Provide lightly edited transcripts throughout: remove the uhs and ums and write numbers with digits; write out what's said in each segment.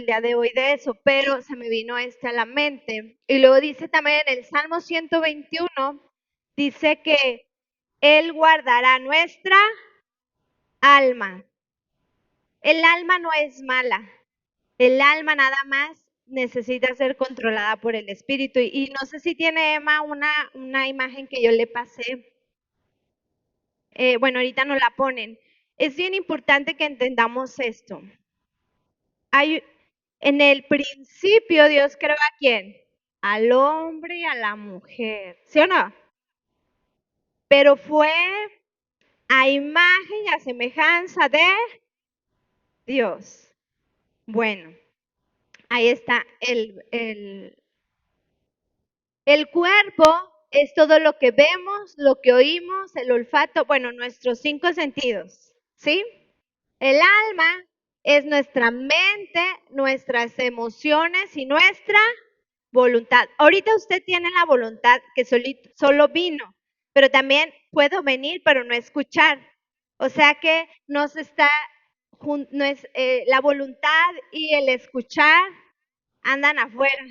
el día de hoy de eso, pero se me vino a la mente. Y luego dice también en el Salmo 121, dice que Él guardará nuestra alma. El alma no es mala. El alma nada más necesita ser controlada por el espíritu. Y no sé si tiene Emma una imagen que yo le pasé. Bueno, ahorita no la ponen. Es bien importante que entendamos esto. Hay, en el principio Dios creó a quién? Al hombre y a la mujer. ¿Sí o no? Pero fue a imagen y a semejanza de Dios. Bueno, ahí está el cuerpo es todo lo que vemos, lo que oímos, el olfato, bueno, nuestros 5 sentidos, ¿sí? El alma es nuestra mente, nuestras emociones y nuestra voluntad. Ahorita usted tiene la voluntad que solo vino, pero también puedo venir, pero no escuchar. O sea que nos está, no es, la voluntad y el escuchar andan afuera.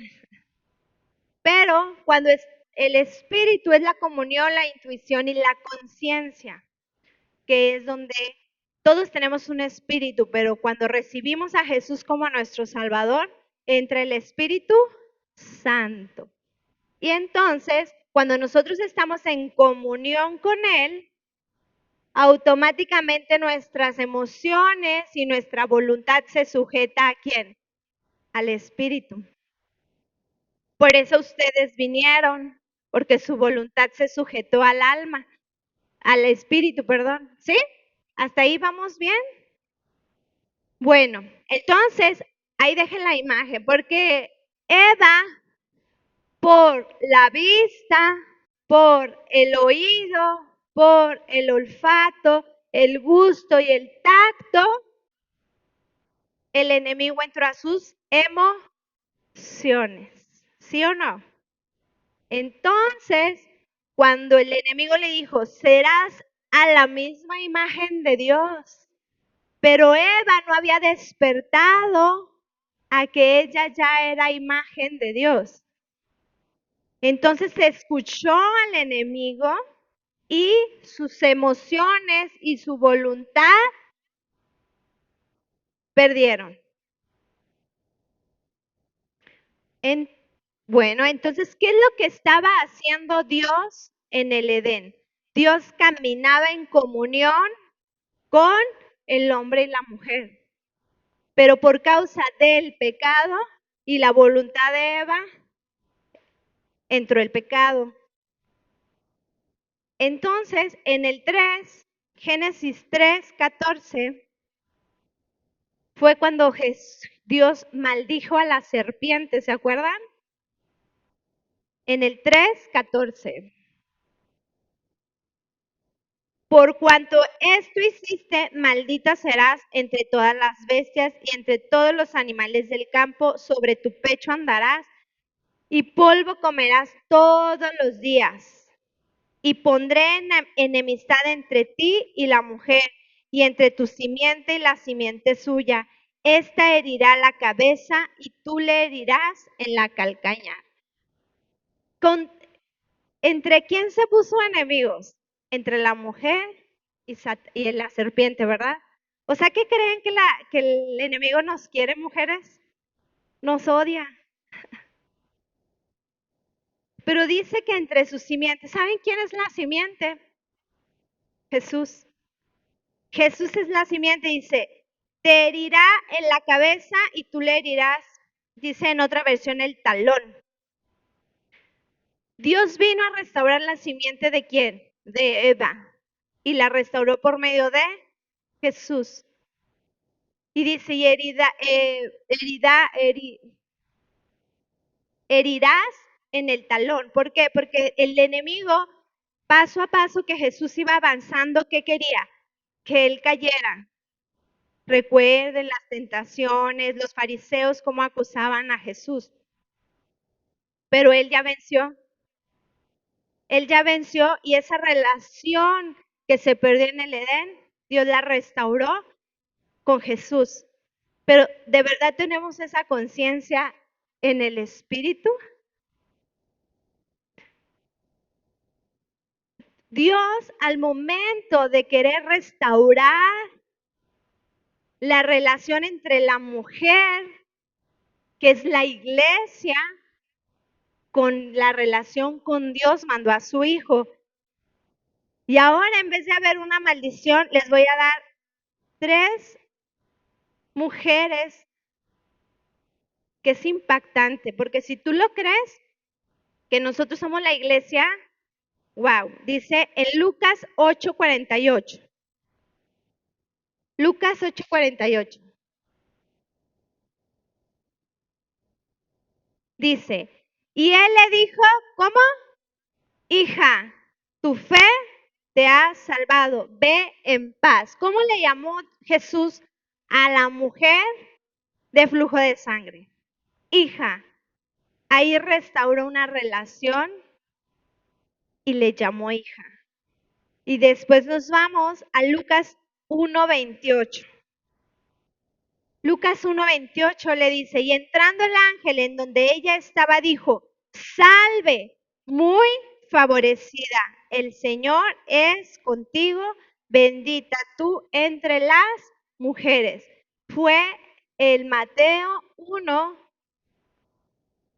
Pero cuando el espíritu es la comunión, la intuición y la conciencia, que es donde todos tenemos un espíritu, pero cuando recibimos a Jesús como nuestro Salvador, entra el Espíritu Santo. Y entonces, cuando nosotros estamos en comunión con Él, automáticamente nuestras emociones y nuestra voluntad se sujeta ¿a quién? Al Espíritu. Por eso ustedes vinieron, porque su voluntad se sujetó al alma, al espíritu, perdón. ¿Sí? ¿Hasta ahí vamos bien? Bueno, entonces, ahí dejen la imagen, porque Eva, por la vista, por el oído, por el olfato, el gusto y el tacto, el enemigo entró a sus emociones. ¿Sí o no? Entonces, cuando el enemigo le dijo, serás a la misma imagen de Dios, pero Eva no había despertado a que ella ya era imagen de Dios. Entonces se escuchó al enemigo y sus emociones y su voluntad perdieron. Bueno, entonces, ¿qué es lo que estaba haciendo Dios en el Edén? Dios caminaba en comunión con el hombre y la mujer. Pero por causa del pecado y la voluntad de Eva, entró el pecado. Entonces, en el 3, Génesis 3:14, fue cuando Dios maldijo a la serpiente, ¿se acuerdan? En el 3:14. Por cuanto esto hiciste, maldita serás entre todas las bestias y entre todos los animales del campo, sobre tu pecho andarás y polvo comerás todos los días. Y pondré enemistad entre ti y la mujer, y entre tu simiente y la simiente suya. Esta herirá la cabeza y tú le herirás en la calcañar. ¿Entre quién se puso enemigos? Entre la mujer y la serpiente, ¿verdad? O sea, ¿qué creen que el enemigo nos quiere, mujeres? Nos odia. Pero dice que entre sus simientes, ¿saben quién es la simiente? Jesús. Jesús es la simiente, dice, te herirá en la cabeza y tú le herirás, dice en otra versión, el talón. Dios vino a restaurar la simiente de quién? De Eva. Y la restauró por medio de Jesús. Y dice, y herirás en el talón. ¿Por qué? Porque el enemigo, paso a paso que Jesús iba avanzando, ¿qué quería? Que él cayera. Recuerden las tentaciones, los fariseos cómo acusaban a Jesús. Pero él ya venció. Él ya venció y esa relación que se perdió en el Edén, Dios la restauró con Jesús. Pero ¿de verdad tenemos esa conciencia en el espíritu? Dios, al momento de querer restaurar la relación entre la mujer, que es la iglesia, con la relación con Dios, mandó a su hijo. Y ahora, en vez de haber una maldición, les voy a dar 3 mujeres que es impactante, porque si tú lo crees, que nosotros somos la iglesia, wow, dice en Lucas 8:48. Lucas 8:48. Dice, y él le dijo, ¿cómo? Hija, tu fe te ha salvado, ve en paz. ¿Cómo le llamó Jesús a la mujer de flujo de sangre? Hija. Ahí restauró una relación y le llamó hija. Y después nos vamos a Lucas 1:28. Lucas 1:28 le dice, y entrando el ángel en donde ella estaba, dijo, salve, muy favorecida, el Señor es contigo, bendita tú entre las mujeres. Fue el Mateo 1,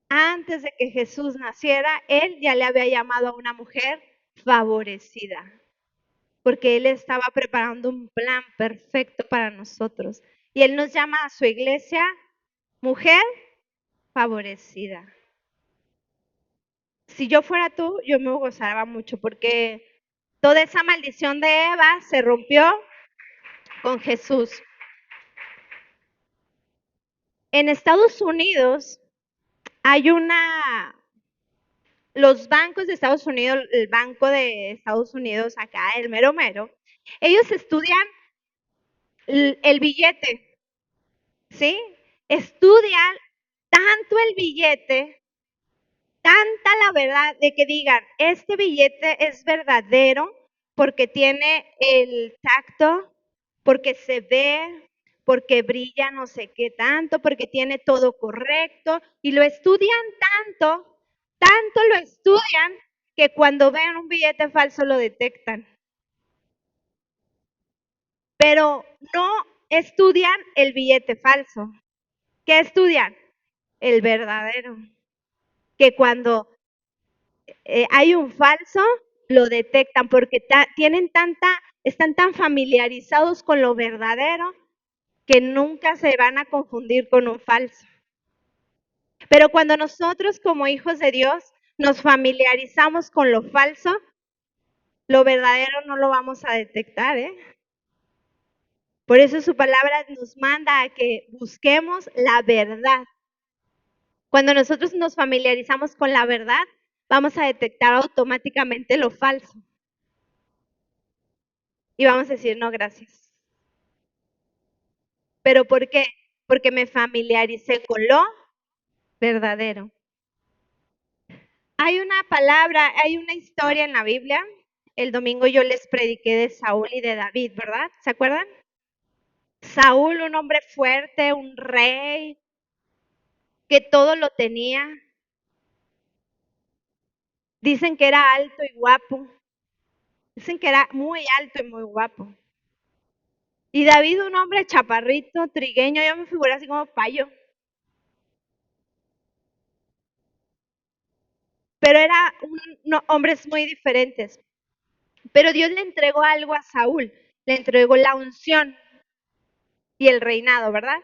antes de que Jesús naciera, él ya le había llamado a una mujer favorecida, porque él estaba preparando un plan perfecto para nosotros. Y él nos llama a su iglesia mujer favorecida. Si yo fuera tú, yo me gozaba mucho porque toda esa maldición de Eva se rompió con Jesús. En Estados Unidos hay los bancos de Estados Unidos, el Banco de Estados Unidos acá, el mero mero, ellos estudian el billete, ¿sí? Estudian tanto el billete, tanta la verdad de que digan, este billete es verdadero porque tiene el tacto, porque se ve, porque brilla no sé qué tanto, porque tiene todo correcto, y lo estudian tanto lo estudian, que cuando ven un billete falso lo detectan. Pero no estudian el billete falso. ¿Qué estudian? El verdadero. Que cuando hay un falso, lo detectan porque están tan familiarizados con lo verdadero que nunca se van a confundir con un falso. Pero cuando nosotros como hijos de Dios nos familiarizamos con lo falso, lo verdadero no lo vamos a detectar, ¿eh? Por eso su palabra nos manda a que busquemos la verdad. Cuando nosotros nos familiarizamos con la verdad, vamos a detectar automáticamente lo falso. Y vamos a decir, no, gracias. ¿Pero por qué? Porque me familiaricé con lo verdadero. Hay una palabra, hay una historia en la Biblia. El domingo yo les prediqué de Saúl y de David, ¿verdad? ¿Se acuerdan? Saúl, un hombre fuerte, un rey, que todo lo tenía. Dicen que era alto y guapo. Dicen que era muy alto y muy guapo. Y David, un hombre chaparrito, trigueño, yo me figuré así como payo. Pero eran hombres muy diferentes. Pero Dios le entregó algo a Saúl. Le entregó la unción y el reinado, ¿verdad?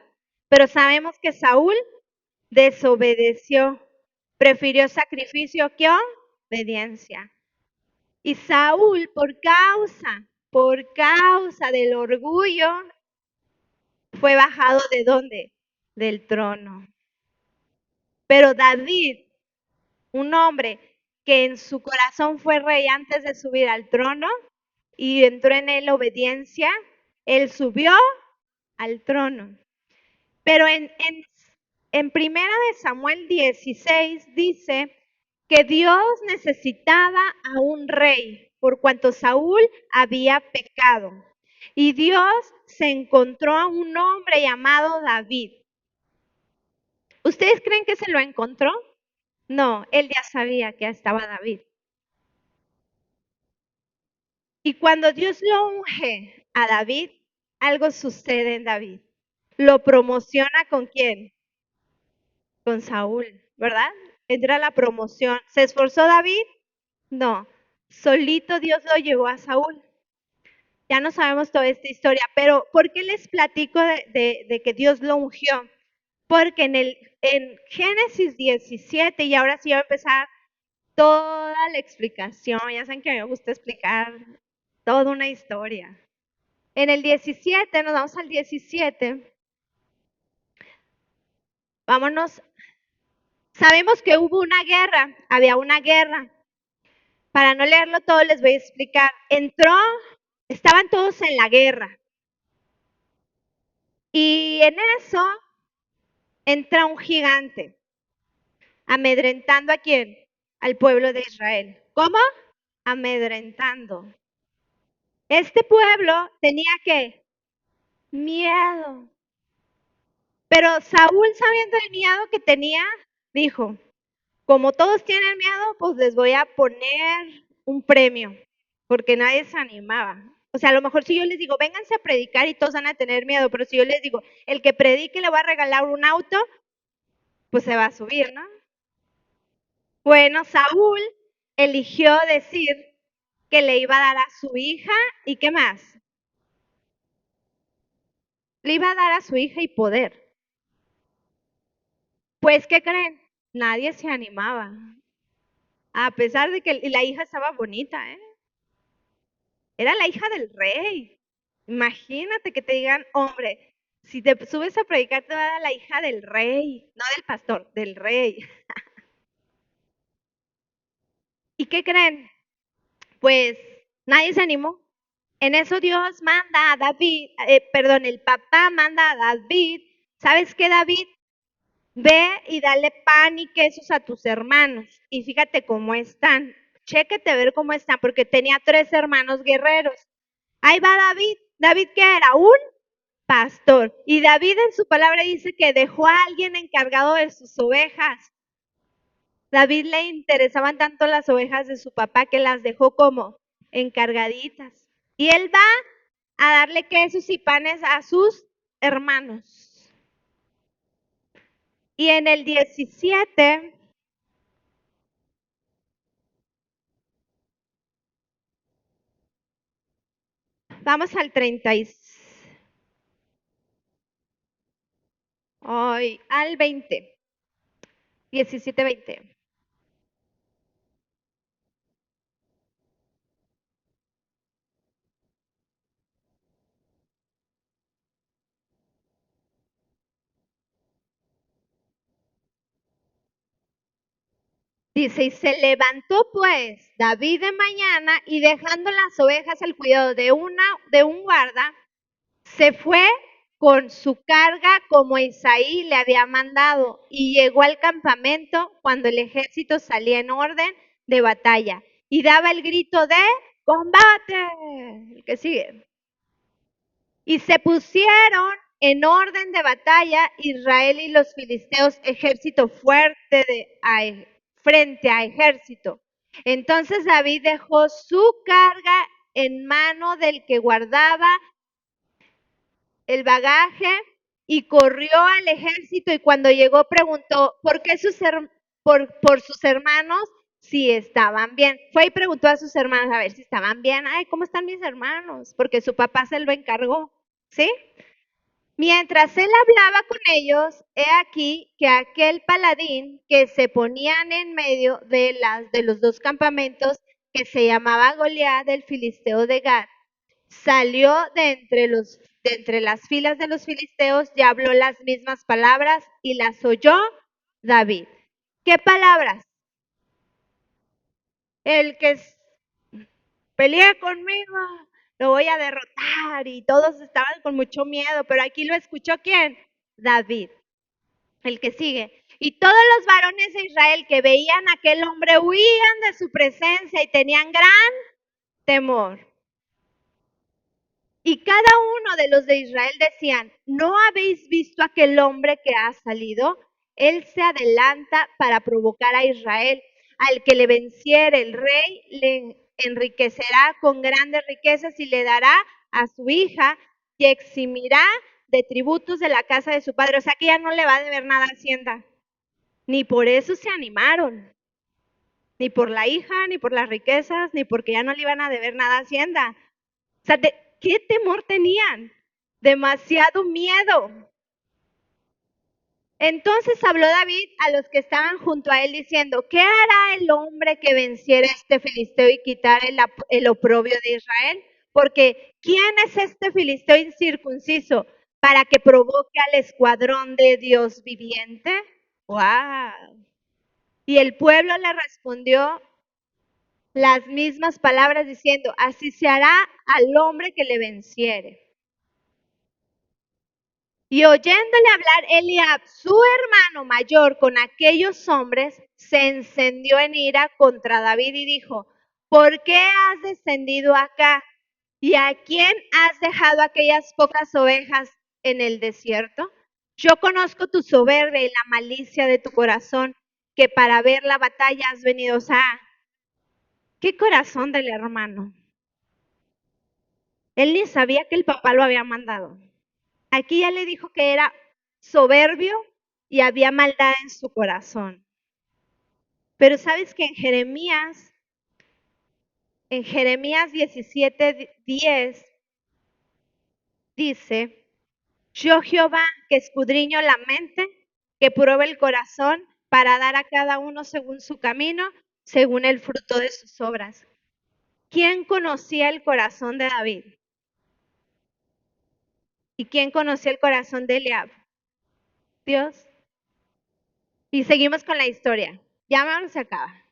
Pero sabemos que Saúl desobedeció. Prefirió sacrificio que obediencia. Y Saúl, por causa del orgullo, fue bajado ¿de dónde? Del trono. Pero David, un hombre que en su corazón fue rey antes de subir al trono y entró en él obediencia, él subió al trono. Pero en primera de Samuel 16 dice que Dios necesitaba a un rey por cuanto Saúl había pecado. Y Dios se encontró a un hombre llamado David. ¿Ustedes creen que se lo encontró? No, él ya sabía que estaba David. Y cuando Dios lo unge a David, algo sucede en David. Lo promociona ¿con quién? Con Saúl, ¿verdad? Entra la promoción. ¿Se esforzó David? No. Solito Dios lo llevó a Saúl. Ya no sabemos toda esta historia, pero ¿por qué les platico de que Dios lo ungió? Porque en Génesis 17, y ahora sí va a empezar toda la explicación, ya saben que me gusta explicar toda una historia. En el 17, nos vamos al 17, vámonos, sabemos que hubo una guerra, había una guerra. Para no leerlo todo les voy a explicar. Estaban todos en la guerra. Y en eso entra un gigante, amedrentando ¿a quién? Al pueblo de Israel. ¿Cómo? Amedrentando. Este pueblo tenía ¿qué? Miedo. Pero Saúl, sabiendo el miedo que tenía, dijo, como todos tienen miedo, pues les voy a poner un premio, porque nadie se animaba. O sea, a lo mejor si yo les digo, vénganse a predicar y todos van a tener miedo, pero si yo les digo, el que predique le va a regalar un auto, pues se va a subir, ¿no? Bueno, Saúl eligió decir que le iba a dar a su hija y ¿qué más? Le iba a dar a su hija y poder. Pues, ¿qué creen? Nadie se animaba. A pesar de que la hija estaba bonita, ¿eh? Era la hija del rey. Imagínate que te digan, hombre, si te subes a predicar te va a dar la hija del rey, no del pastor, del rey. ¿Y qué creen? Pues nadie se animó. En eso Dios manda a David, perdón, el papá manda a David. ¿Sabes qué, David? Ve y dale pan y quesos a tus hermanos. Y fíjate cómo están. Chéquete a ver cómo están, porque tenía 3 hermanos guerreros. Ahí va David. ¿David qué era? Un pastor. Y David en su palabra dice que dejó a alguien encargado de sus ovejas. David le interesaban tanto las ovejas de su papá que las dejó como encargaditas. Y él va a darle quesos y panes a sus hermanos. Y en el 17, vamos al 30 al 20, 17, 20. Dice, y se levantó pues David de mañana y dejando las ovejas al cuidado de un guarda, se fue con su carga como Isaí le había mandado y llegó al campamento cuando el ejército salía en orden de batalla y daba el grito de combate. El que sigue. Y se pusieron en orden de batalla Israel y los filisteos, ejército fuerte frente a ejército. Entonces David dejó su carga en mano del que guardaba el bagaje y corrió al ejército y cuando llegó preguntó por sus hermanos si estaban bien. Fue y preguntó a sus hermanos a ver si estaban bien. Ay, ¿cómo están mis hermanos? Porque su papá se lo encargó, ¿sí? Mientras él hablaba con ellos, he aquí que aquel paladín que se ponían en medio de los dos campamentos, que se llamaba Goliat del filisteo de Gad, salió de entre las filas de los filisteos y habló las mismas palabras y las oyó David. ¿Qué palabras? El que pelea conmigo, lo voy a derrotar. Y todos estaban con mucho miedo, pero aquí lo escuchó ¿quién? David, el que sigue. Y todos los varones de Israel que veían a aquel hombre huían de su presencia y tenían gran temor. Y cada uno de los de Israel decían, ¿no habéis visto aquel hombre que ha salido? Él se adelanta para provocar a Israel. Al que le venciere el rey, le enriquecerá con grandes riquezas y le dará a su hija y eximirá de tributos de la casa de su padre. O sea que ya no le va a deber nada a Hacienda. Ni por eso se animaron. Ni por la hija, ni por las riquezas, ni porque ya no le iban a deber nada a Hacienda. O sea, ¿qué temor tenían? Demasiado miedo. Entonces habló David a los que estaban junto a él diciendo, ¿qué hará el hombre que venciera a este filisteo y quitara el oprobio de Israel? Porque ¿quién es este filisteo incircunciso para que provoque al escuadrón de Dios viviente? ¡Wow! Y el pueblo le respondió las mismas palabras diciendo, así se hará al hombre que le venciere. Y oyéndole hablar Eliab, su hermano mayor, con aquellos hombres, se encendió en ira contra David y dijo, ¿por qué has descendido acá? ¿Y a quién has dejado aquellas pocas ovejas en el desierto? Yo conozco tu soberbia y la malicia de tu corazón, que para ver la batalla has venido. O sea, ¿qué corazón del hermano? Él ni sabía que el papá lo había mandado. Aquí ya le dijo que era soberbio y había maldad en su corazón. Pero sabes que en Jeremías 17:10 dice, yo Jehová que escudriño la mente, que prueba el corazón para dar a cada uno según su camino, según el fruto de sus obras. ¿Quién conocía el corazón de David? ¿Y quién conocía el corazón de Eliab? Dios. Y seguimos con la historia. Ya vamos a acabar.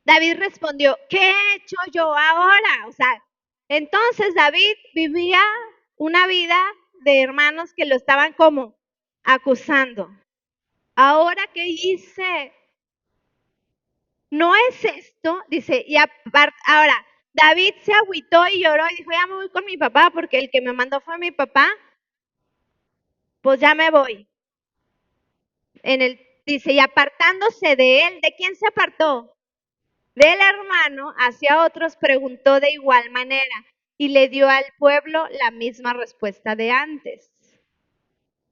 David respondió, ¿qué he hecho yo ahora? O sea, entonces David vivía una vida de hermanos que lo estaban como acusando. Ahora, ¿qué hice? No es esto, dice, y ahora, David se agüitó y lloró y dijo, ya me voy con mi papá porque el que me mandó fue mi papá, pues ya me voy. Dice, y apartándose de él, ¿de quién se apartó? Del hermano hacia otros preguntó de igual manera y le dio al pueblo la misma respuesta de antes.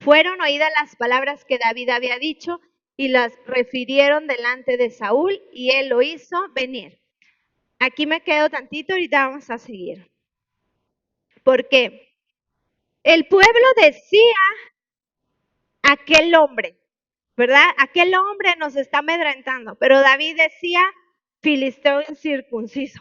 Fueron oídas las palabras que David había dicho y las refirieron delante de Saúl y él lo hizo venir. Aquí me quedo tantito, ahorita vamos a seguir. Porque el pueblo decía, aquel hombre, ¿verdad? Aquel hombre nos está amedrentando, pero David decía, filisteo incircunciso.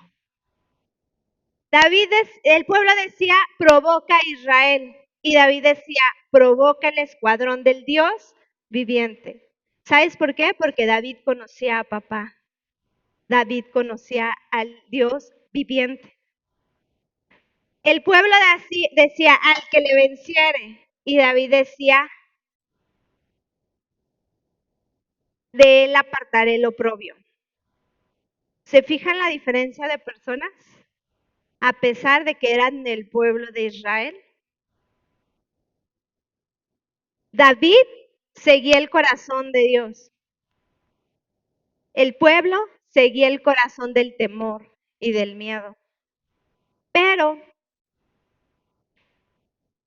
El pueblo decía, provoca a Israel. Y David decía, provoca el escuadrón del Dios viviente. ¿Sabes por qué? Porque David conocía a papá. David conocía al Dios viviente. El pueblo decía, al que le venciere. Y David decía, de él apartaré el oprobio. ¿Se fijan la diferencia de personas? A pesar de que eran del pueblo de Israel. David seguía el corazón de Dios. El pueblo seguía el corazón del temor y del miedo. Pero,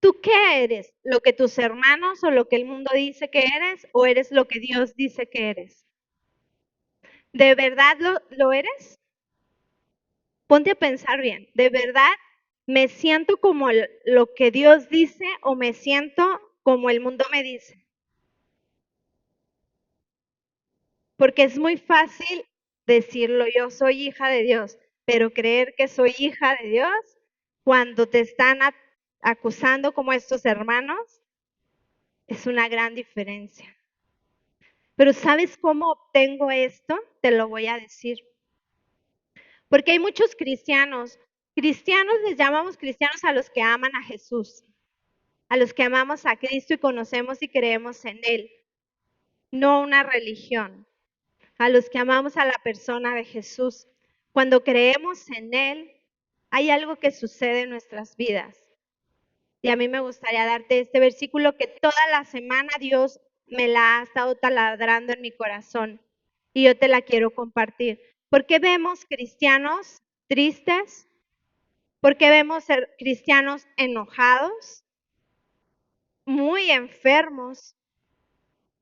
¿tú qué eres? ¿Lo que tus hermanos o lo que el mundo dice que eres o eres lo que Dios dice que eres? ¿De verdad lo eres? Ponte a pensar bien. ¿De verdad me siento como lo que Dios dice o me siento como el mundo me dice? Porque es muy fácil decirlo, yo soy hija de Dios, pero creer que soy hija de Dios cuando te están acusando como estos hermanos es una gran diferencia. Pero ¿sabes cómo obtengo esto? Te lo voy a decir. Porque hay muchos cristianos les llamamos cristianos a los que aman a Jesús, a los que amamos a Cristo y conocemos y creemos en Él, no una religión. A los que amamos a la persona de Jesús. Cuando creemos en Él, hay algo que sucede en nuestras vidas. Y a mí me gustaría darte este versículo que toda la semana Dios me la ha estado taladrando en mi corazón y yo te la quiero compartir. ¿Por qué vemos cristianos tristes? ¿Por qué vemos cristianos enojados, muy enfermos?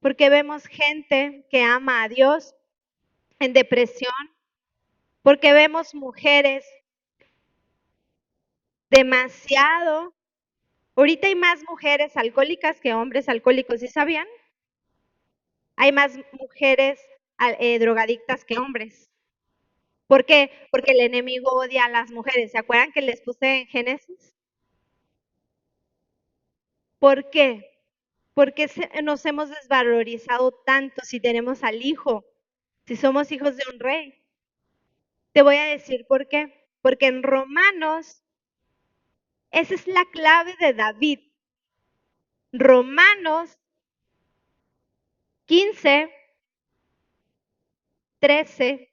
¿Por qué vemos gente que ama a Dios en depresión? ¿Por qué vemos mujeres demasiado? Ahorita hay más mujeres alcohólicas que hombres alcohólicos, ¿sí sabían? Hay más mujeres drogadictas que hombres. ¿Por qué? Porque el enemigo odia a las mujeres. ¿Se acuerdan que les puse en Génesis? ¿Por qué? Porque nos hemos desvalorizado tanto si tenemos al hijo, si somos hijos de un rey. Te voy a decir por qué. Porque en Romanos, esa es la clave de David. Romanos 15, 13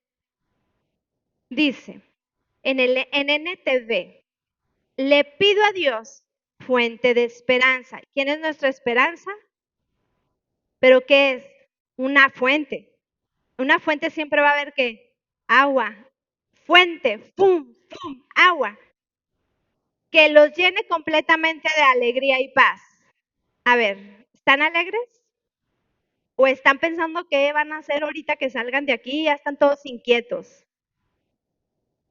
dice, en NTV, le pido a Dios fuente de esperanza. ¿Quién es nuestra esperanza? ¿Pero qué es? Una fuente. Una fuente siempre va a haber que agua, fuente, pum, pum, agua, que los llene completamente de alegría y paz. A ver, ¿están alegres? ¿O están pensando qué van a hacer ahorita que salgan de aquí y ya están todos inquietos?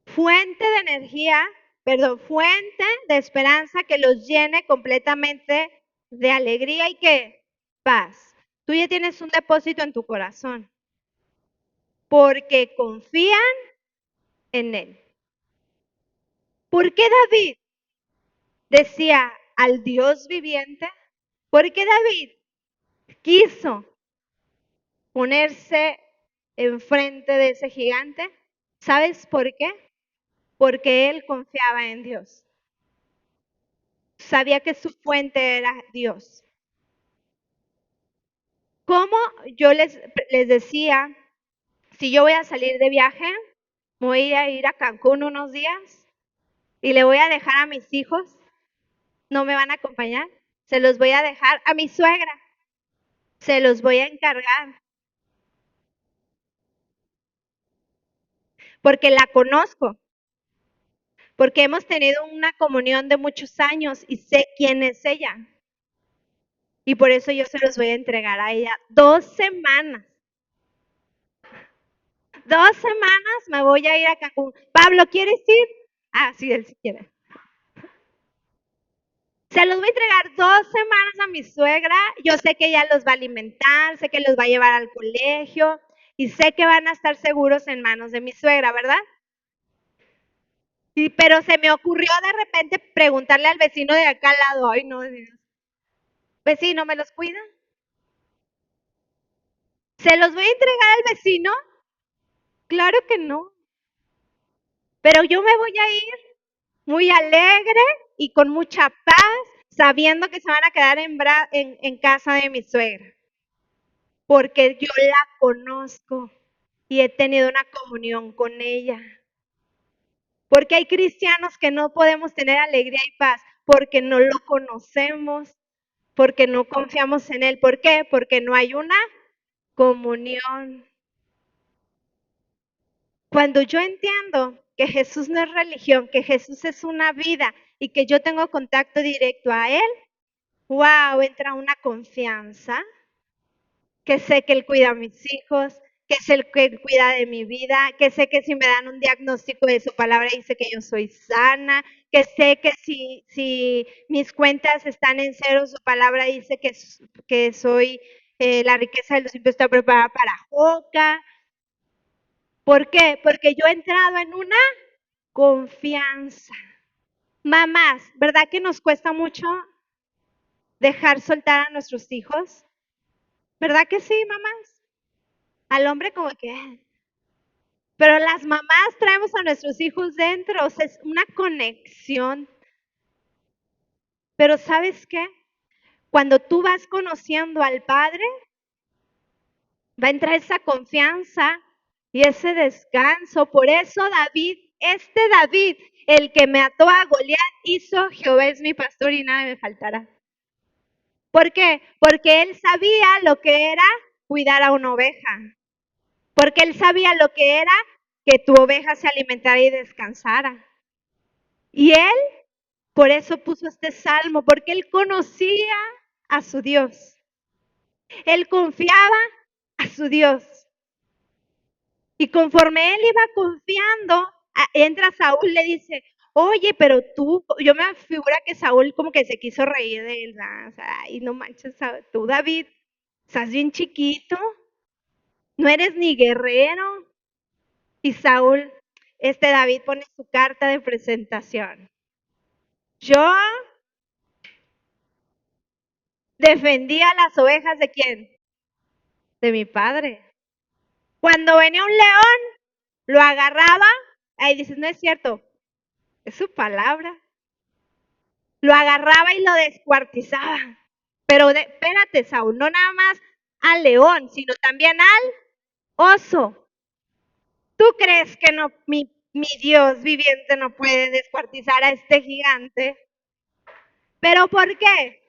Fuente de energía, perdón, fuente de esperanza que los llene completamente de alegría y qué? Paz. Tú ya tienes un depósito en tu corazón porque confían en Él. ¿Por qué David decía al Dios viviente? ¿Por qué David quiso ponerse enfrente de ese gigante? ¿Sabes por qué? Porque él confiaba en Dios. Sabía que su fuente era Dios. Como yo les decía, si yo voy a salir de viaje, voy a ir a Cancún unos días y le voy a dejar a mis hijos, no me van a acompañar, se los voy a dejar a mi suegra, se los voy a encargar, porque la conozco, porque hemos tenido una comunión de muchos años y sé quién es ella. Y por eso yo se los voy a entregar a ella 2 semanas. 2 semanas me voy a ir a Cancún. Pablo, ¿quieres ir? Ah, sí, él sí quiere. Se los voy a entregar 2 semanas a mi suegra. Yo sé que ella los va a alimentar, sé que los va a llevar al colegio y sé que van a estar seguros en manos de mi suegra, ¿verdad? Pero se me ocurrió de repente preguntarle al vecino de acá al lado, ay no, vecino, ¿me los cuida? ¿Se los voy a entregar al vecino? Claro que no. Pero yo me voy a ir muy alegre y con mucha paz, sabiendo que se van a quedar en casa de mi suegra, porque yo la conozco y he tenido una comunión con ella. Porque hay cristianos que no podemos tener alegría y paz porque no lo conocemos, porque no confiamos en Él. ¿Por qué? Porque no hay una comunión. Cuando yo entiendo que Jesús no es religión, que Jesús es una vida y que yo tengo contacto directo a Él, wow, entra una confianza, que sé que Él cuida a mis hijos, que es el que Él cuida de mi vida, que sé que si me dan un diagnóstico de su palabra dice que yo soy sana, que sé que si mis cuentas están en cero, su palabra dice que soy la riqueza de los impuestos está preparada para Joca. ¿Por qué? Porque yo he entrado en una confianza. Mamás, ¿verdad que nos cuesta mucho dejar soltar a nuestros hijos? ¿Verdad que sí, mamás? Al hombre como que... Pero las mamás traemos a nuestros hijos dentro, o sea, es una conexión. Pero ¿sabes qué? Cuando tú vas conociendo al Padre, va a entrar esa confianza y ese descanso. Por eso David este David, el que me ató a Goliat, hizo Jehová es mi pastor y nada me faltará. ¿Por qué? Porque él sabía lo que era cuidar a una oveja. Porque él sabía lo que era que tu oveja se alimentara y descansara. Y él, por eso puso este salmo, porque él conocía a su Dios. Él confiaba a su Dios. Y conforme él iba confiando, entra Saúl y le dice, oye, pero tú, yo me figura que Saúl como que se quiso reír de él, ¿verdad? O sea, ay, no manches, tú David, estás bien chiquito, no eres ni guerrero. Y Saúl, David pone su carta de presentación. Yo defendía las ovejas de quién? De mi padre. Cuando venía un león, lo agarraba, ahí dices, no es cierto, es su palabra. Lo agarraba y lo descuartizaba. Pero espérate, Saúl, no nada más al león, sino también al oso. ¿Tú crees que no, mi Dios viviente no puede descuartizar a este gigante? ¿Pero por qué?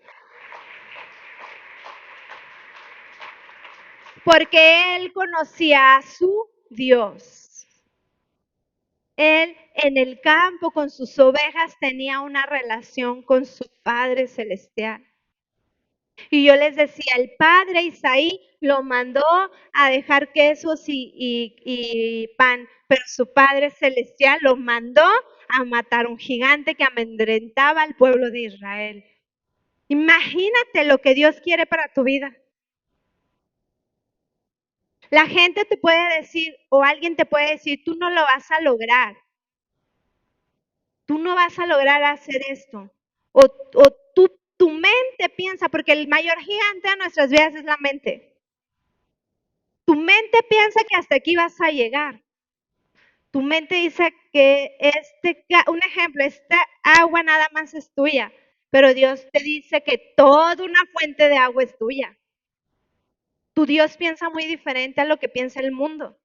Porque él conocía a su Dios. Él en el campo con sus ovejas tenía una relación con su Padre Celestial. Y yo les decía, el padre Isaí lo mandó a dejar quesos y pan, pero su Padre Celestial lo mandó a matar un gigante que amedrentaba al pueblo de Israel. Imagínate lo que Dios quiere para tu vida. La gente te puede decir, o alguien te puede decir, tú no lo vas a lograr. Tú no vas a lograr hacer esto. O tu mente piensa, porque el mayor gigante de nuestras vidas es la mente. Tu mente piensa que hasta aquí vas a llegar. Tu mente dice que un ejemplo, esta agua nada más es tuya, pero Dios te dice que toda una fuente de agua es tuya. Tu Dios piensa muy diferente a lo que piensa el mundo.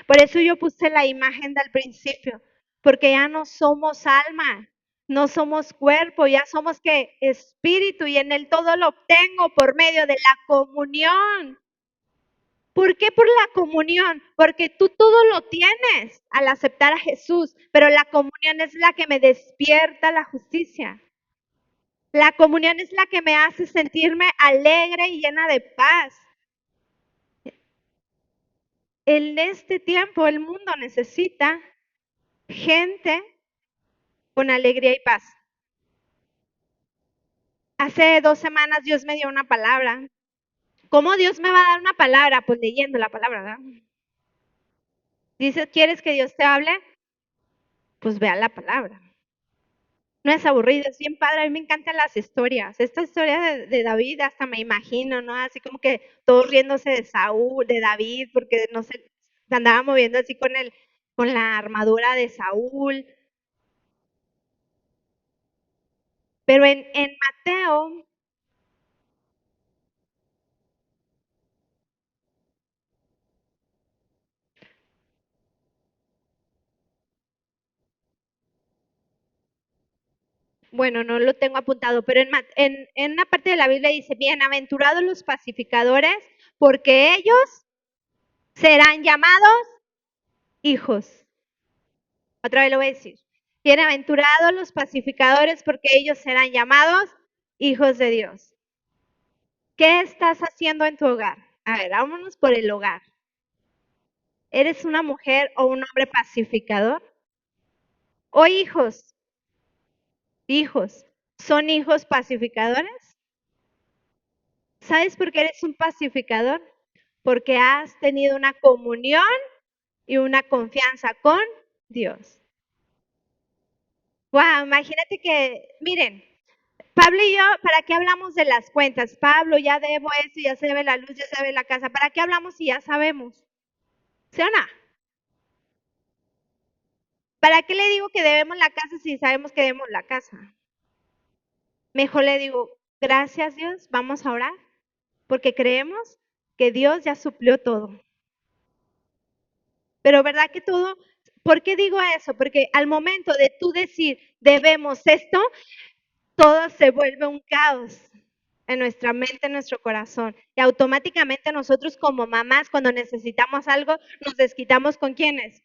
Por eso yo puse la imagen del principio, porque ya no somos alma, no somos cuerpo, ya somos que espíritu y en él todo lo obtengo por medio de la comunión. ¿Por qué por la comunión? Porque tú todo lo tienes al aceptar a Jesús, pero la comunión es la que me despierta la justicia. La comunión es la que me hace sentirme alegre y llena de paz. En este tiempo el mundo necesita gente con alegría y paz. Hace 2 semanas Dios me dio una palabra. ¿Cómo Dios me va a dar una palabra? Pues leyendo la palabra, ¿verdad? Dice, ¿quieres que Dios te hable? Pues vea la palabra. No es aburrido, es bien padre. A mí me encantan las historias. Esta historia de David hasta me imagino, ¿no? Así como que todos riéndose de Saúl, de David, porque no sé, se andaba moviendo así con la armadura de Saúl. Pero en Mateo, bueno, no lo tengo apuntado, pero en una parte de la Biblia dice, bienaventurados los pacificadores, porque ellos serán llamados hijos. Otra vez lo voy a decir. Bienaventurados los pacificadores, porque ellos serán llamados hijos de Dios. ¿Qué estás haciendo en tu hogar? A ver, vámonos por el hogar. ¿Eres una mujer o un hombre pacificador? ¿O hijos? Hijos. ¿Son hijos pacificadores? ¿Sabes por qué eres un pacificador? Porque has tenido una comunión y una confianza con Dios. Wow, imagínate que, miren, Pablo y yo, ¿para qué hablamos de las cuentas? Pablo, ya debo esto, ya se ve la luz, ya se ve la casa. ¿Para qué hablamos si ya sabemos? ¿Sí o no? ¿Para qué le digo que debemos la casa si sabemos que debemos la casa? Mejor le digo, gracias Dios, vamos a orar, porque creemos que Dios ya suplió todo. Pero ¿verdad que todo ¿Por qué digo eso? Porque al momento de tú decir, debemos esto, todo se vuelve un caos en nuestra mente, en nuestro corazón. Y automáticamente nosotros como mamás, cuando necesitamos algo, nos desquitamos con quiénes,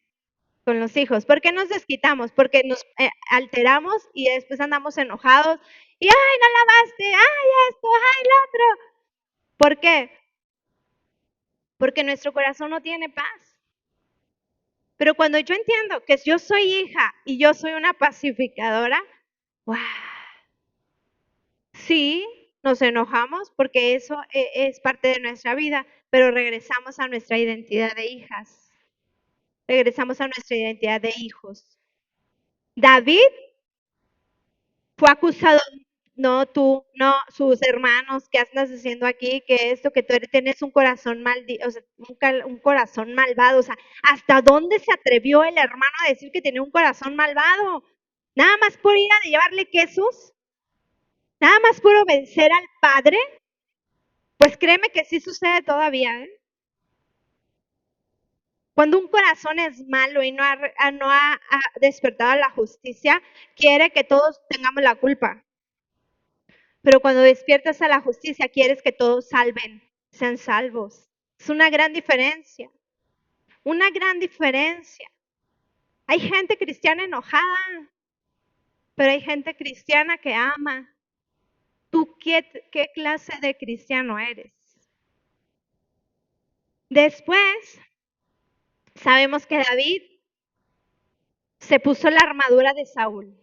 con los hijos. ¿Por qué nos desquitamos? Porque nos alteramos y después andamos enojados y, ay, no lavaste, ay, esto, ay, lo otro. ¿Por qué? Porque nuestro corazón no tiene paz. Pero cuando yo entiendo que yo soy hija y yo soy una pacificadora, ¡wow! Sí, nos enojamos porque eso es parte de nuestra vida, pero regresamos a nuestra identidad de hijas, regresamos a nuestra identidad de hijos. David fue acusado, no tú, no sus hermanos, ¿qué andas diciendo aquí? Que esto, que tú tienes un corazón o sea, un corazón malvado, o sea, ¿hasta dónde se atrevió el hermano a decir que tenía un corazón malvado? Nada más por ir a llevarle quesos, nada más por obedecer al padre, pues créeme que sí sucede todavía, ¿eh? Cuando un corazón es malo y no ha despertado a la justicia, quiere que todos tengamos la culpa. Pero cuando despiertas a la justicia, quieres que todos sean salvos. Es una gran diferencia, una gran diferencia. Hay gente cristiana enojada, pero hay gente cristiana que ama. ¿Tú qué clase de cristiano eres? Después, sabemos que David se puso la armadura de Saúl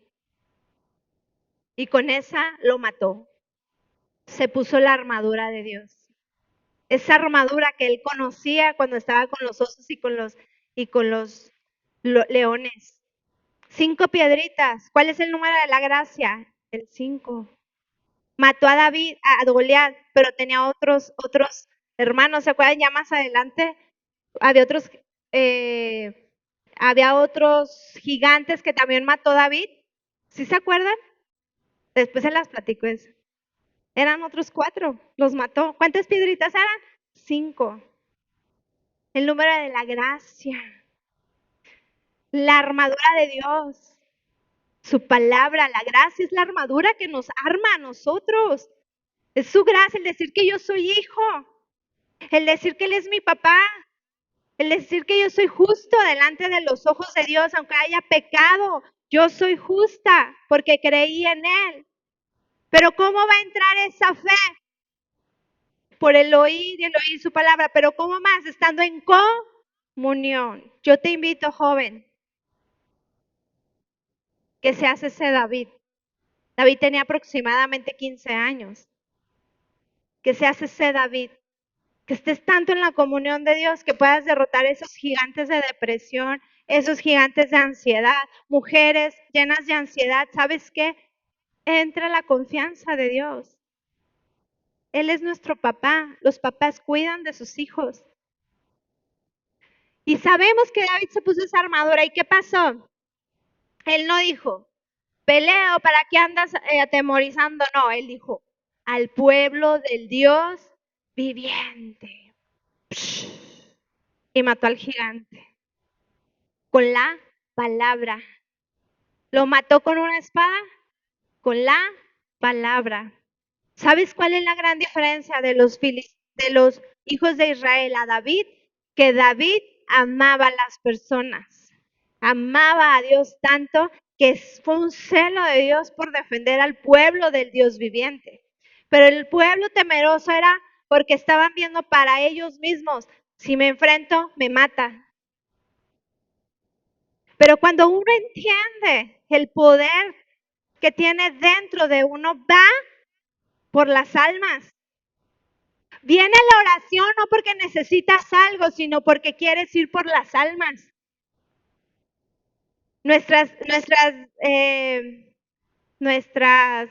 y con esa lo mató. Se puso la armadura de Dios. Esa armadura que él conocía cuando estaba con los osos y con los leones. 5 piedritas. ¿Cuál es el número de la gracia? El 5. Mató a David, a Goliat, pero tenía otros hermanos. ¿Se acuerdan? Ya más adelante había otros, eh, había otros gigantes que también mató David. ¿Sí se acuerdan? Después se las platico eso. Eran otros 4, los mató. ¿Cuántas piedritas eran? 5. El número de la gracia, la armadura de Dios, su palabra, la gracia es la armadura que nos arma a nosotros. Es su gracia el decir que yo soy hijo, el decir que Él es mi papá, el decir que yo soy justo delante de los ojos de Dios, aunque haya pecado, yo soy justa porque creí en Él. Pero ¿cómo va a entrar esa fe? Por el oír y el oír su palabra, pero ¿cómo más? Estando en comunión. Yo te invito, joven, que seas ese David. David tenía aproximadamente 15 años. Que seas ese David. Que estés tanto en la comunión de Dios que puedas derrotar esos gigantes de depresión, esos gigantes de ansiedad. Mujeres llenas de ansiedad, ¿sabes qué? Entra la confianza de Dios. Él es nuestro papá. Los papás cuidan de sus hijos. Y sabemos que David se puso esa armadura. ¿Y qué pasó? Él no dijo, peleo, ¿para qué andas atemorizando? No, él dijo, al pueblo del Dios viviente. Y mató al gigante con la palabra. ¿Lo mató con una espada? Con la palabra. ¿Sabes cuál es la gran diferencia de los hijos de Israel a David? Que David amaba a las personas, amaba a Dios tanto que fue un celo de Dios por defender al pueblo del Dios viviente. Pero el pueblo temeroso era porque estaban viendo para ellos mismos, si me enfrento, me mata. Pero cuando uno entiende el poder que tiene dentro de uno, va por las almas. Viene la oración no porque necesitas algo, sino porque quieres ir por las almas. Nuestras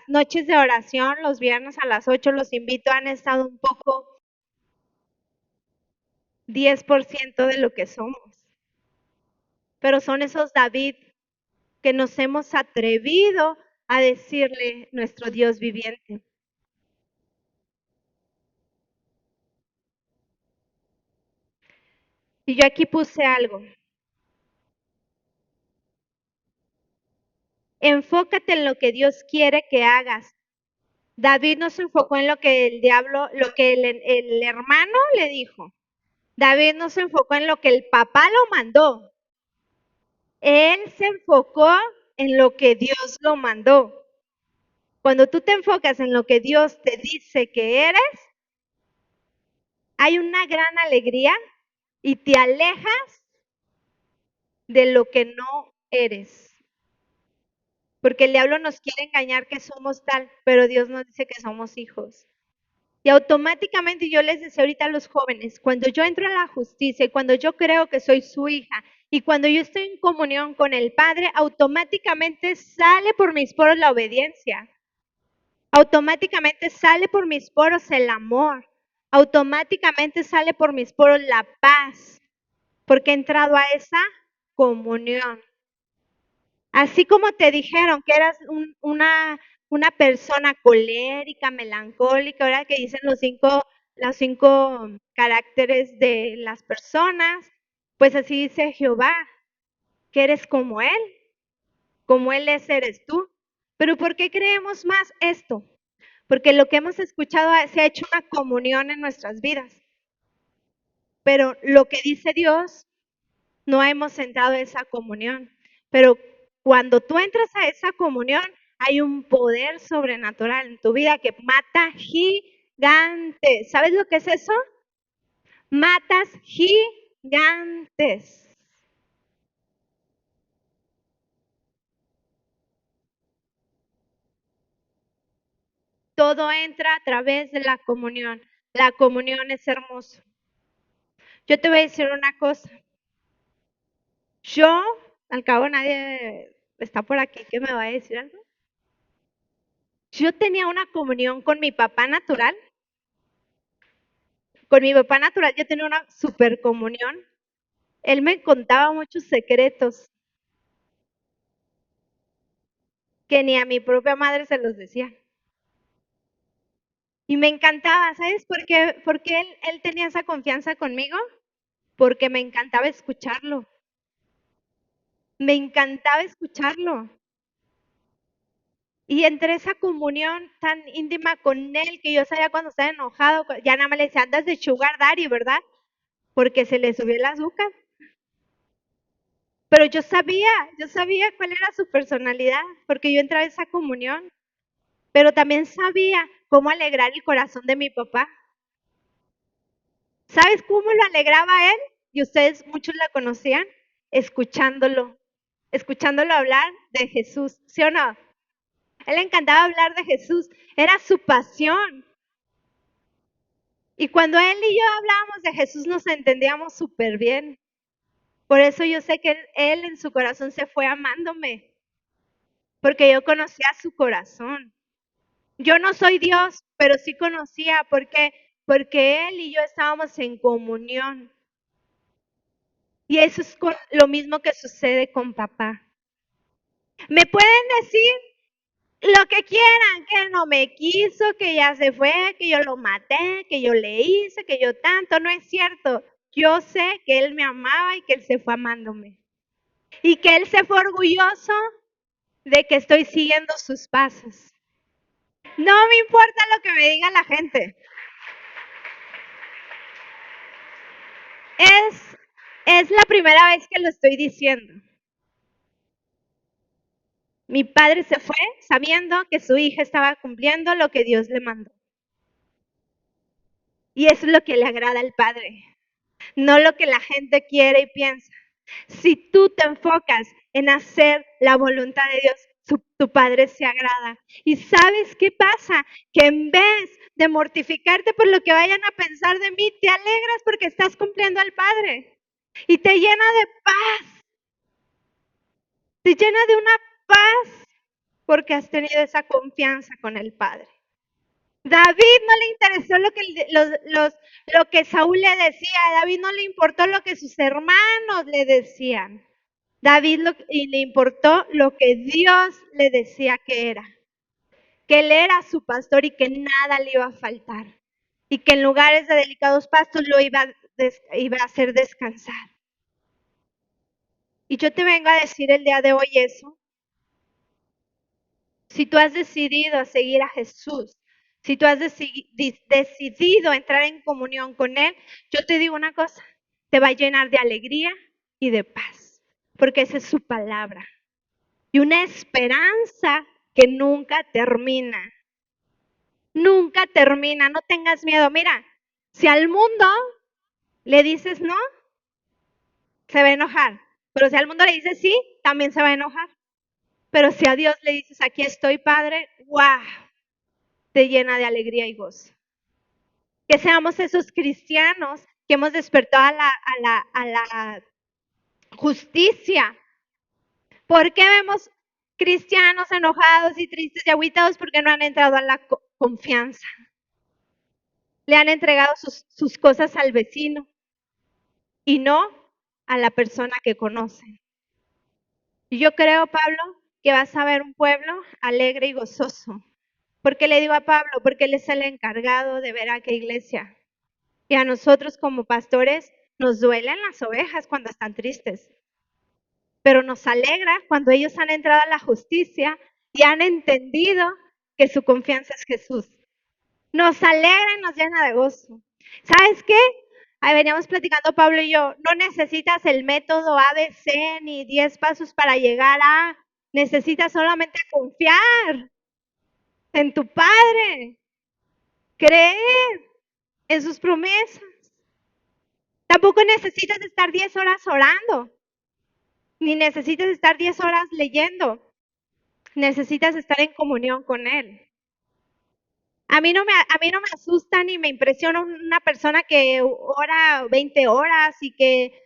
noches de oración, los viernes a las 8, los invito, han estado un poco 10% de lo que somos. Pero son esos David que nos hemos atrevido a decirle nuestro Dios viviente. Y yo aquí puse algo. Enfócate en lo que Dios quiere que hagas. David no se enfocó en lo que el diablo, lo que el hermano le dijo. David no se enfocó en lo que el papá lo mandó. Él se enfocó en lo que Dios lo mandó. Cuando tú te enfocas en lo que Dios te dice que eres, hay una gran alegría y te alejas de lo que no eres. Porque el diablo nos quiere engañar que somos tal, pero Dios nos dice que somos hijos. Y automáticamente yo les decía ahorita a los jóvenes, cuando yo entro a la justicia y cuando yo creo que soy su hija y cuando yo estoy en comunión con el Padre, automáticamente sale por mis poros la obediencia. Automáticamente sale por mis poros el amor. Automáticamente sale por mis poros la paz. Porque he entrado a esa comunión. Así como te dijeron que eras una persona colérica, melancólica, ¿verdad? Que dicen los cinco caracteres de las personas, pues así dice Jehová, que eres como Él es, eres tú. Pero ¿por qué creemos más esto? Porque lo que hemos escuchado se ha hecho una comunión en nuestras vidas. Pero lo que dice Dios, no hemos entrado a esa comunión. Pero cuando tú entras a esa comunión, hay un poder sobrenatural en tu vida que mata gigantes. ¿Sabes lo que es eso? Matas gigantes. Todo entra a través de la comunión. La comunión es hermoso. Yo te voy a decir una cosa. Yo, al cabo nadie está por aquí que me va a decir algo. Yo tenía una comunión con mi papá natural. Con mi papá natural yo tenía una super comunión. Él me contaba muchos secretos que ni a mi propia madre se los decía. Y me encantaba, ¿sabes por qué? Porque él tenía esa confianza conmigo, porque me encantaba escucharlo. Me encantaba escucharlo. Y entre esa comunión tan íntima con él, que yo sabía cuando estaba enojado, ya nada más le decía, andas de sugar daddy, ¿verdad? Porque se le subió el azúcar. Pero yo sabía cuál era su personalidad, porque yo entraba en esa comunión. Pero también sabía cómo alegrar el corazón de mi papá. ¿Sabes cómo lo alegraba él? Y ustedes muchos la conocían, escuchándolo, escuchándolo hablar de Jesús, ¿sí o no? Él le encantaba hablar de Jesús, era su pasión. Y cuando él y yo hablábamos de Jesús nos entendíamos súper bien. Por eso yo sé que él en su corazón se fue amándome, porque yo conocía su corazón. Yo no soy Dios, pero sí conocía porque él y yo estábamos en comunión. Y eso es lo mismo que sucede con papá. Me pueden decir lo que quieran, que no me quiso, que ya se fue, que yo lo maté, que yo le hice, que yo tanto, no es cierto. Yo sé que él me amaba y que él se fue amándome. Y que él se fue orgulloso de que estoy siguiendo sus pasos. No me importa lo que me diga la gente. Es la primera vez que lo estoy diciendo. Mi padre se fue sabiendo que su hija estaba cumpliendo lo que Dios le mandó. Y eso es lo que le agrada al Padre, no lo que la gente quiere y piensa. Si tú te enfocas en hacer la voluntad de Dios, tu Padre se agrada. ¿Y sabes qué pasa? Que en vez de mortificarte por lo que vayan a pensar de mí, te alegras porque estás cumpliendo al Padre. Y te llena de paz. Te llena de una paz porque has tenido esa confianza con el Padre. David no le interesó lo que Saúl le decía, a David no le importó lo que sus hermanos le decían. Y le importó lo que Dios le decía que era. Que él era su pastor y que nada le iba a faltar. Y que en lugares de delicados pastos lo iba a hacer descansar. Y yo te vengo a decir el día de hoy eso. Si tú has decidido seguir a Jesús, si tú has decidido entrar en comunión con Él, yo te digo una cosa, te va a llenar de alegría y de paz, porque esa es su palabra. Y una esperanza que nunca termina. Nunca termina, no tengas miedo. Mira, si al mundo le dices no, se va a enojar. Pero si al mundo le dices sí, también se va a enojar. Pero si a Dios le dices, aquí estoy, Padre, ¡guau! Te llena de alegría y gozo. Que seamos esos cristianos que hemos despertado a la justicia. ¿Por qué vemos cristianos enojados y tristes y agüitados? Porque no han entrado a la confianza. Le han entregado sus cosas al vecino y no a la persona que conocen. Y yo creo, Pablo, que vas a ver un pueblo alegre y gozoso. ¿Por qué le digo a Pablo? Porque él es el encargado de ver a qué iglesia. Y a nosotros como pastores nos duelen las ovejas cuando están tristes. Pero nos alegra cuando ellos han entrado a la justicia y han entendido que su confianza es Jesús. Nos alegra y nos llena de gozo. ¿Sabes qué? Ahí veníamos platicando Pablo y yo, no necesitas el método ABC ni 10 pasos para llegar a, necesitas solamente confiar en tu Padre, creer en sus promesas. Tampoco necesitas estar 10 horas orando, ni necesitas estar 10 horas leyendo. Necesitas estar en comunión con Él. A mí no me asusta ni me impresiona una persona que ora 20 horas y que...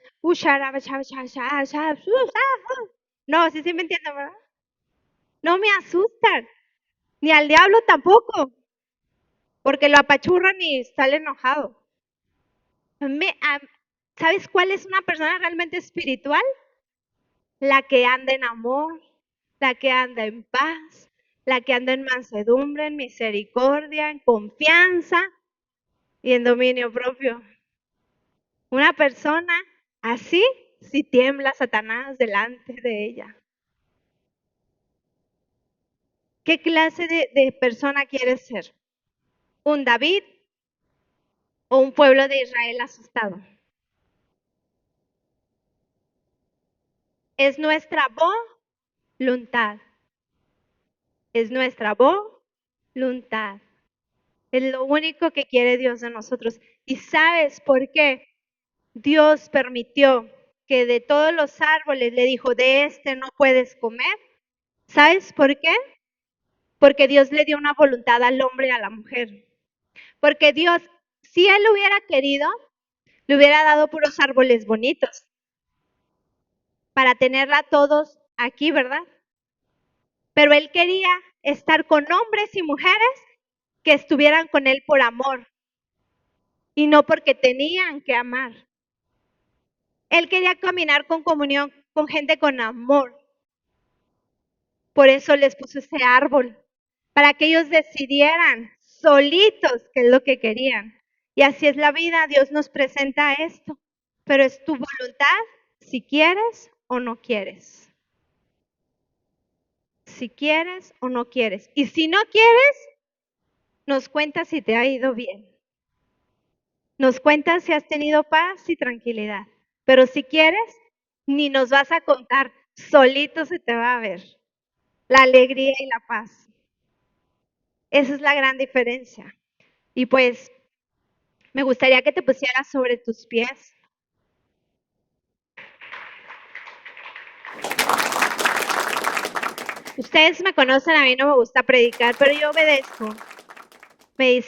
No, sí me entienden, ¿verdad? No me asustan. Ni al diablo tampoco. Porque lo apachurran y sale enojado. ¿Sabes cuál es una persona realmente espiritual? La que anda en amor, la que anda en paz, la que anda en mansedumbre, en misericordia, en confianza y en dominio propio. Una persona así, si tiembla Satanás delante de ella. ¿Qué clase de persona quieres ser? ¿Un David o un pueblo de Israel asustado? Es nuestra voluntad. Es nuestra voluntad. Es lo único que quiere Dios de nosotros. ¿Y sabes por qué? Dios permitió que de todos los árboles le dijo, de este no puedes comer. ¿Sabes por qué? Porque Dios le dio una voluntad al hombre y a la mujer. Porque Dios, si Él hubiera querido, le hubiera dado puros árboles bonitos para tenerla todos aquí, ¿verdad? Pero Él quería estar con hombres y mujeres que estuvieran con Él por amor y no porque tenían que amar. Él quería caminar con comunión con gente con amor. Por eso les puso ese árbol, para que ellos decidieran solitos qué es lo que querían. Y así es la vida, Dios nos presenta esto, pero es tu voluntad si quieres o no quieres. Si quieres o no quieres. Y si no quieres, nos cuentas si te ha ido bien. Nos cuentas si has tenido paz y tranquilidad. Pero si quieres, ni nos vas a contar, solito se te va a ver la alegría y la paz. Esa es la gran diferencia. Y pues, me gustaría que te pusieras sobre tus pies. Ustedes me conocen, a mí no me gusta predicar, pero yo obedezco. Me dice